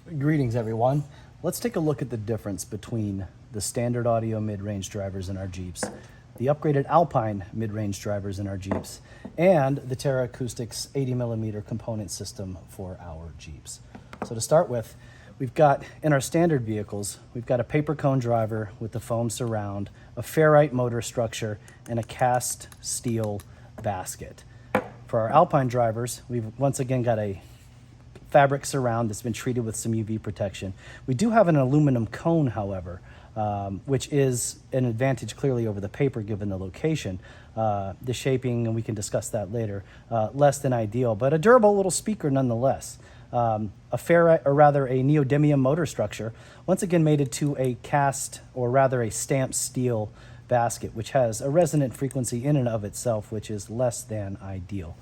Greetings, everyone. Let's take a look at the difference between the standard audio mid-range drivers in our Jeeps, the upgraded Alpine mid-range drivers in our Jeeps, and the Terra Acoustics 80mm component system for our Jeeps. So to start with, we've got, in our standard vehicles, we've got a paper cone driver with the foam surround, a ferrite motor structure, and a cast steel basket. For our Alpine drivers, we've once again got a fabric surround that's been treated with some UV protection. We do have an aluminum cone, however, which is an advantage clearly over the paper given the location. The shaping, and we can discuss that later, less than ideal, but a durable little speaker nonetheless. A ferrite, or rather a neodymium motor structure, once again mated to a cast, or rather a stamped steel basket, which has a resonant frequency in and of itself, which is less than ideal.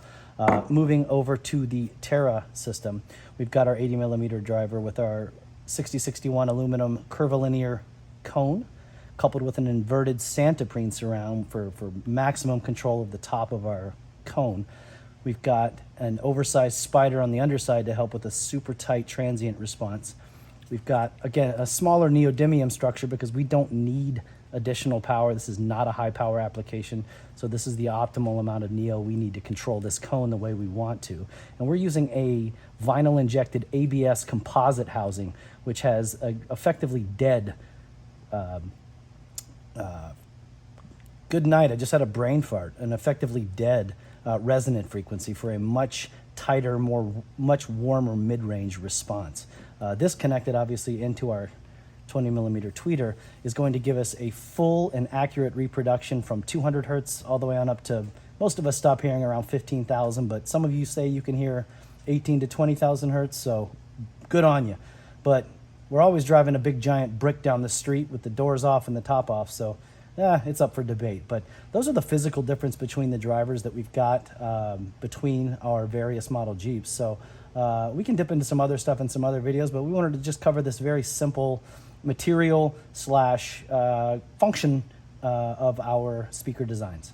Moving over to the Terra system, we've got our 80mm driver with our 6061 aluminum curvilinear cone, coupled with an inverted Santoprene surround for maximum control of the top of our cone. We've got an oversized spider on the underside to help with a super tight transient response. We've got, again, a smaller neodymium structure because we don't need additional power. This is not a high power application, so this is the optimal amount of neo we need to control this cone the way we want to. And we're using a vinyl injected ABS composite housing, which has a effectively dead, good night, I just had a brain fart, an effectively dead resonant frequency for a much tighter, much warmer mid-range response. This connected obviously into our 20mm tweeter is going to give us a full and accurate reproduction from 200 hertz all the way on up to, most of us stop hearing around 15,000, but some of you say you can hear 18 to 20,000 hertz, so good on you. But we're always driving a big giant brick down the street with the doors off and the top off, so it's up for debate. But those are the physical difference between the drivers that we've got between our various model Jeeps. So we can dip into some other stuff in some other videos, but we wanted to just cover this very simple material slash function of our speaker designs.